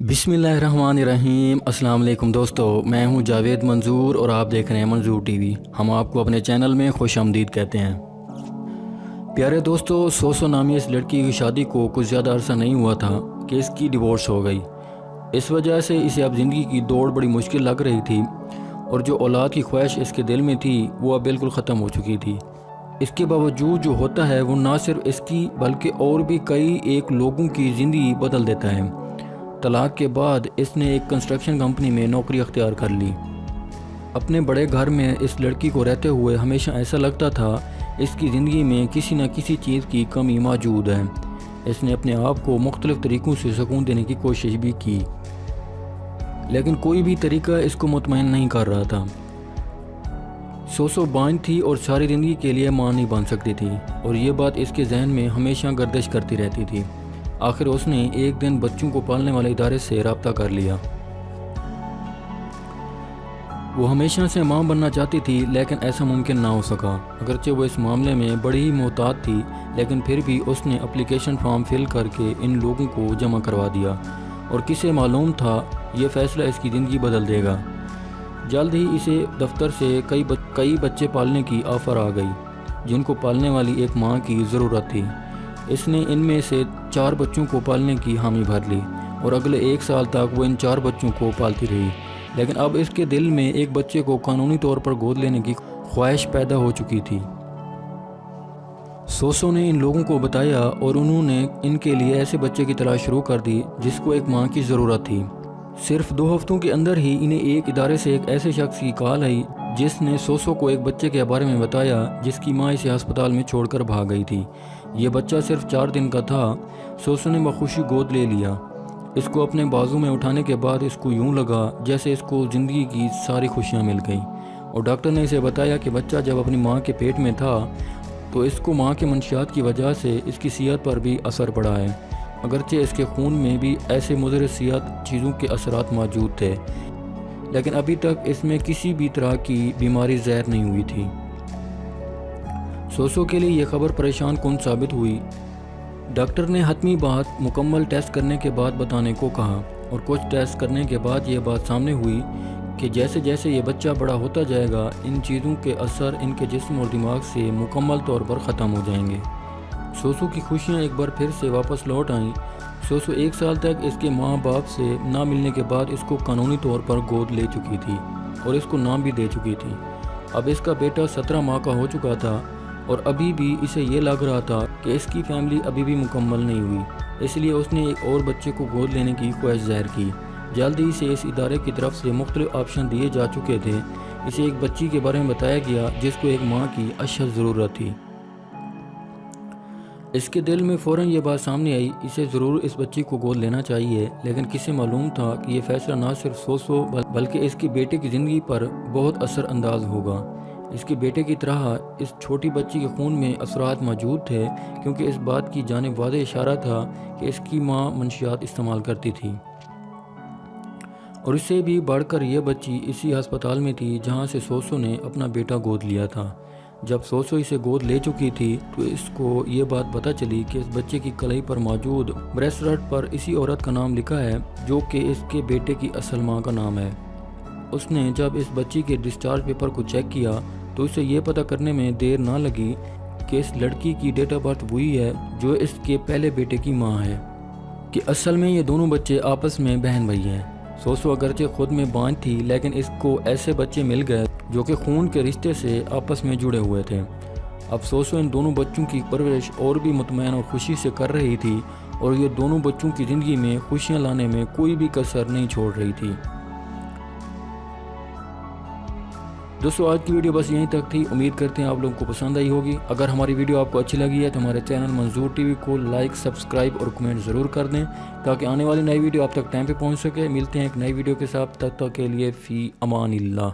بسم اللہ الرحمن الرحیم۔ السلام علیکم دوستو، میں ہوں جاوید منظور اور آپ دیکھ رہے ہیں منظور ٹی وی۔ ہم آپ کو اپنے چینل میں خوش آمدید کہتے ہیں۔ پیارے دوستو، سوسو نامی اس لڑکی کی شادی کو کچھ زیادہ عرصہ نہیں ہوا تھا کہ اس کی ڈیورس ہو گئی۔ اس وجہ سے اسے اب زندگی کی دوڑ بڑی مشکل لگ رہی تھی اور جو اولاد کی خواہش اس کے دل میں تھی وہ اب بالکل ختم ہو چکی تھی۔ اس کے باوجود جو ہوتا ہے وہ نہ صرف اس کی بلکہ اور بھی کئی ایک لوگوں کی زندگی بدل دیتا ہے۔ طلاق کے بعد اس نے ایک کنسٹرکشن کمپنی میں نوکری اختیار کر لی۔ اپنے بڑے گھر میں اس لڑکی کو رہتے ہوئے ہمیشہ ایسا لگتا تھا اس کی زندگی میں کسی نہ کسی چیز کی کمی موجود ہے۔ اس نے اپنے آپ کو مختلف طریقوں سے سکون دینے کی کوشش بھی کی، لیکن کوئی بھی طریقہ اس کو مطمئن نہیں کر رہا تھا۔ سوسو بانجھ تھی اور ساری زندگی کے لیے ماں نہیں بن سکتی تھی، اور یہ بات اس کے ذہن میں ہمیشہ گردش کرتی رہتی تھی۔ آخر اس نے ایک دن بچوں کو پالنے والے ادارے سے رابطہ کر لیا۔ وہ ہمیشہ سے ماں بننا چاہتی تھی لیکن ایسا ممکن نہ ہو سکا۔ اگرچہ وہ اس معاملے میں بڑی ہی محتاط تھی، لیکن پھر بھی اس نے اپلیکیشن فارم فل کر کے ان لوگوں کو جمع کروا دیا، اور کسے معلوم تھا یہ فیصلہ اس کی زندگی بدل دے گا۔ جلد ہی اسے دفتر سے کئی بچے پالنے کی آفر آ گئی جن کو پالنے والی ایک ماں کی ضرورت تھی۔ اس نے ان میں سے 4 بچوں کو پالنے کی حامی بھر لی اور اگلے 1 سال تک وہ ان 4 بچوں کو پالتی رہی، لیکن اب اس کے دل میں ایک بچے کو قانونی طور پر گود لینے کی خواہش پیدا ہو چکی تھی۔ سوسو نے ان لوگوں کو بتایا اور انہوں نے ان کے لیے ایسے بچے کی تلاش شروع کر دی جس کو ایک ماں کی ضرورت تھی۔ صرف 2 ہفتوں کے اندر ہی انہیں ایک ادارے سے ایک ایسے شخص کی کال آئی جس نے سوسو کو ایک بچے کے بارے میں بتایا جس کی ماں اسے ہسپتال میں چھوڑ کر بھاگ گئی تھی۔ یہ بچہ صرف 4 دن کا تھا۔ سوسو نے بخوشی گود لے لیا۔ اس کو اپنے بازو میں اٹھانے کے بعد اس کو یوں لگا جیسے اس کو زندگی کی ساری خوشیاں مل گئیں، اور ڈاکٹر نے اسے بتایا کہ بچہ جب اپنی ماں کے پیٹ میں تھا تو اس کو ماں کے منشیات کی وجہ سے اس کی صحت پر بھی اثر پڑا ہے۔ اگرچہ اس کے خون میں بھی ایسے مضر صحت چیزوں کے اثرات موجود تھے، لیکن ابھی تک اس میں کسی بھی طرح کی بیماری ظاہر نہیں ہوئی تھی۔ سوسو کے لیے یہ خبر پریشان کن ثابت ہوئی۔ ڈاکٹر نے حتمی بات مکمل ٹیسٹ کرنے کے بعد بتانے کو کہا، اور کچھ ٹیسٹ کرنے کے بعد یہ بات سامنے ہوئی کہ جیسے جیسے یہ بچہ بڑا ہوتا جائے گا ان چیزوں کے اثر ان کے جسم اور دماغ سے مکمل طور پر ختم ہو جائیں گے۔ سوسو کی خوشیاں ایک بار پھر سے واپس لوٹ آئیں۔ سوسو 1 سال تک اس کے ماں باپ سے نہ ملنے کے بعد اس کو قانونی طور پر گود لے چکی تھی اور اس کو نام بھی دے چکی تھی۔ اب اس کا بیٹا 17 ماہ کا ہو چکا تھا، اور ابھی بھی اسے یہ لگ رہا تھا کہ اس کی فیملی ابھی بھی مکمل نہیں ہوئی، اس لیے اس نے ایک اور بچے کو گود لینے کی خواہش ظاہر کی۔ جلد ہی سے اس ادارے کی طرف سے مختلف آپشن دیے جا چکے تھے۔ اسے ایک بچی کے بارے میں بتایا گیا جس کو ایک ماں کی اشد ضرورت تھی۔ اس کے دل میں فوراً یہ بات سامنے آئی، اسے ضرور اس بچی کو گود لینا چاہیے، لیکن کسے معلوم تھا کہ یہ فیصلہ نہ صرف سوسو بلکہ اس کے بیٹے کی زندگی پر بہت اثر انداز ہوگا۔ اس کے بیٹے کی طرح اس چھوٹی بچی کے خون میں اثرات موجود تھے، کیونکہ اس بات کی جانب واضح اشارہ تھا کہ اس کی ماں منشیات استعمال کرتی تھی، اور اس سے بھی بڑھ کر یہ بچی اسی ہسپتال میں تھی جہاں سے سوسو نے اپنا بیٹا گود لیا تھا۔ جب سوسو اسے گود لے چکی تھی تو اس کو یہ بات پتہ چلی کہ اس بچے کی کلائی پر موجود بریسلیٹ پر اسی عورت کا نام لکھا ہے جو کہ اس کے بیٹے کی اصل ماں کا نام ہے۔ اس نے جب اس بچی کے ڈسچارج پیپر کو چیک کیا تو اسے یہ پتہ کرنے میں دیر نہ لگی کہ اس لڑکی کی ڈیٹ آف برتھ وہی ہے جو اس کے پہلے بیٹے کی ماں ہے، کہ اصل میں یہ دونوں بچے آپس میں بہن بھائی ہیں۔ سوسو اگرچہ خود میں بانجھ تھی، لیکن اس کو ایسے بچے مل گئے جو کہ خون کے رشتے سے آپس میں جڑے ہوئے تھے۔ اب سوسو ان دونوں بچوں کی پرورش اور بھی مطمئن اور خوشی سے کر رہی تھی، اور یہ دونوں بچوں کی زندگی میں خوشیاں لانے میں کوئی بھی کسر نہیں چھوڑ رہی تھی۔ دوستو، آج کی ویڈیو بس یہیں تک تھی۔ امید کرتے ہیں آپ لوگوں کو پسند آئی ہوگی۔ اگر ہماری ویڈیو آپ کو اچھی لگی ہے تو ہمارے چینل منظور ٹی وی کو لائک، سبسکرائب اور کمنٹ ضرور کر دیں تاکہ آنے والی نئی ویڈیو آپ تک ٹائم پہ پہنچ سکے۔ ملتے ہیں ایک نئی ویڈیو کے ساتھ، تب تک کے لیے فی امان اللہ۔